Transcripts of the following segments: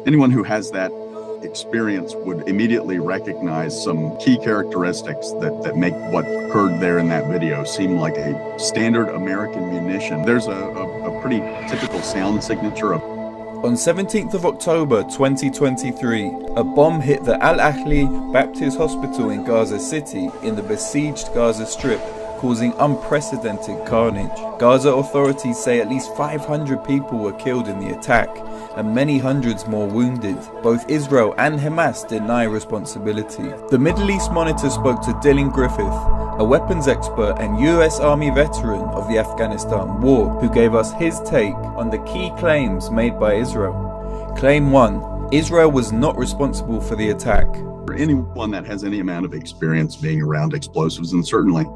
Anyone who has that experience would immediately recognize some key characteristics that make what occurred there in that video seem like a standard American munition. There's a pretty typical sound signature of. On 17th of October 2023, a bomb hit the Al-Ahli Baptist Hospital in Gaza City in the besieged Gaza Strip, causing unprecedented carnage. Gaza authorities say at least 500 people were killed in the attack and many hundreds more wounded. Both Israel and Hamas deny responsibility. The Middle East Monitor spoke to Dylan Griffith, a weapons expert and US Army veteran of the Afghanistan war, who gave us his take on the key claims made by Israel. Claim 1. Israel was not responsible for the attack. For anyone that has any amount of experience being around explosives, and certainly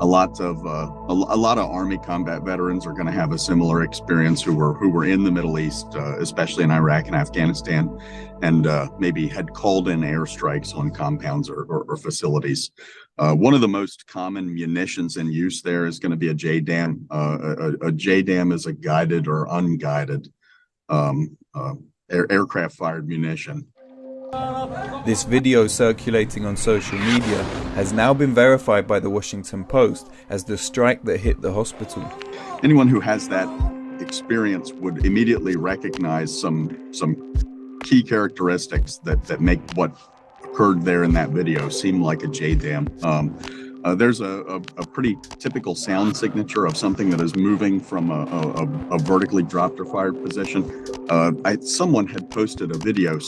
a lot of Army combat veterans are going to have a similar experience who were in the Middle East, especially in Iraq and Afghanistan, and maybe had called in airstrikes on compounds or facilities. One of the most common munitions in use there is going to be a JDAM. A JDAM is a guided or unguided aircraft-fired munition. This video circulating on social media has now been verified by the Washington Post as the strike that hit the hospital. Anyone who has that experience would immediately recognize some key characteristics that make what occurred there in that video seem like a JDAM. There's a pretty typical sound signature of something that is moving from a vertically dropped or fired position. Someone had posted a video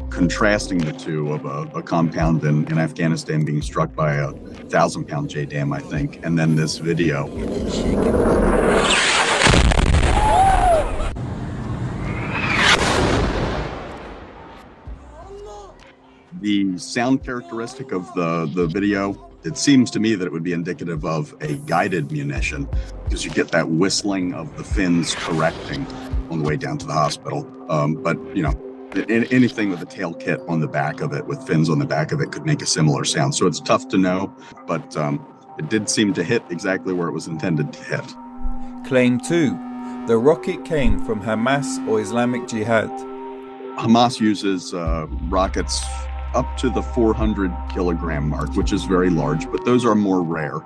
contrasting the two of a compound in Afghanistan being struck by a 1,000-pound JDAM, I think, and then this video. The sound characteristic of the video, it seems to me that it would be indicative of a guided munition, because you get that whistling of the fins correcting on the way down to the hospital. But, you know, anything with a tail kit on the back of it, with fins on the back of it, could make a similar sound. So it's tough to know, but it did seem to hit exactly where it was intended to hit. Claim 2. The rocket came from Hamas or Islamic Jihad. Hamas uses rockets up to the 400 kilogram mark, which is very large, but those are more rare.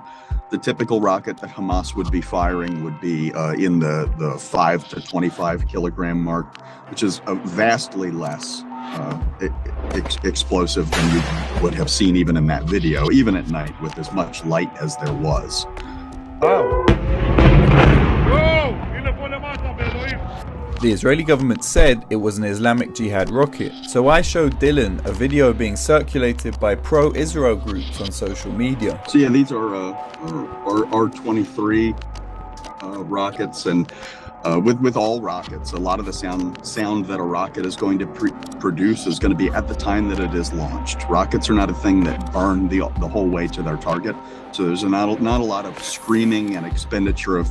The typical rocket that Hamas would be firing would be in the 5 to 25 kilogram mark, which is vastly less explosive than you would have seen even in that video, even at night with as much light as there was. Wow. The Israeli government said it was an Islamic Jihad rocket, so I showed Dylan a video being circulated by pro-Israel groups on social media. So yeah, these are R-23 rockets, and with all rockets, a lot of the sound that a rocket is going to produce is going to be at the time that it is launched. Rockets are not a thing that burn the whole way to their target, so there's not a lot of screaming and expenditure of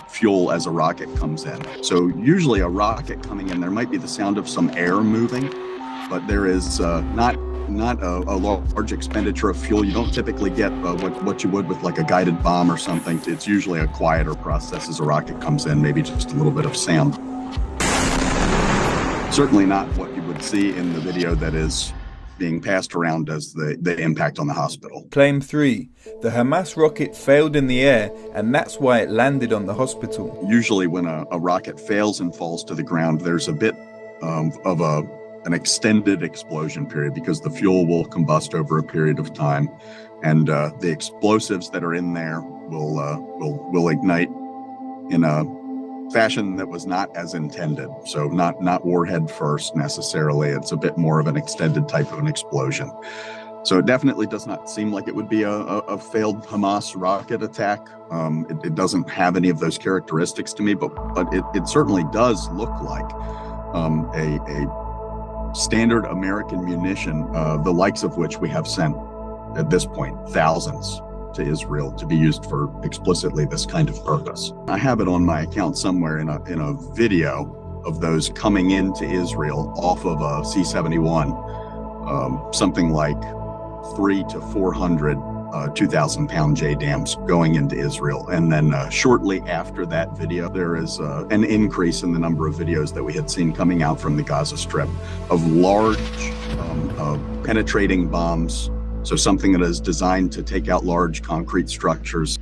fuel as a rocket comes in. So usually a rocket coming in, there might be the sound of some air moving, but there is not a large expenditure of fuel. You don't typically get what you would with like a guided bomb or something. It's usually a quieter process as a rocket comes in, maybe just a little bit of sound. Certainly not what you would see in the video that is being passed around as the impact on the hospital. Claim 3. The Hamas rocket failed in the air, and that's why it landed on the hospital. Usually when a rocket fails and falls to the ground, there's a bit of an extended explosion period, because the fuel will combust over a period of time, and the explosives that are in there will ignite in a fashion that was not as intended. So not warhead first necessarily. It's a bit more of an extended type of an explosion. So it definitely does not seem like it would be a failed Hamas rocket attack. It doesn't have any of those characteristics to me, but it certainly does look like a standard American munition, the likes of which we have sent at this point thousands to Israel to be used for explicitly this kind of purpose. I have it on my account somewhere in a video of those coming into Israel off of a C-71, something like 300 to 400 2,000-pound JDAMs going into Israel. And then shortly after that video, there is an increase in the number of videos that we had seen coming out from the Gaza Strip of large penetrating bombs. So something that is designed to take out large concrete structures.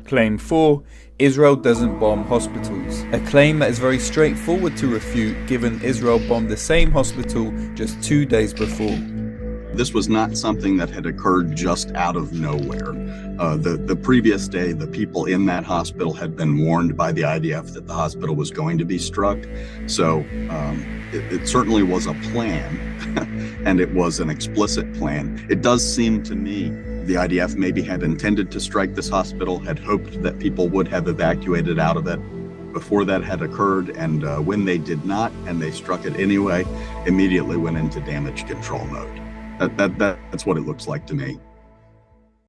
Claim 4. Israel doesn't bomb hospitals. A claim that is very straightforward to refute given Israel bombed the same hospital just 2 days before. This was not something that had occurred just out of nowhere. The previous day, the people in that hospital had been warned by the IDF that the hospital was going to be struck. So it certainly was a plan, and it was an explicit plan. It does seem to me the IDF maybe had intended to strike this hospital, had hoped that people would have evacuated out of it before that had occurred, and when they did not, and they struck it anyway, immediately went into damage control mode. That's what it looks like to me.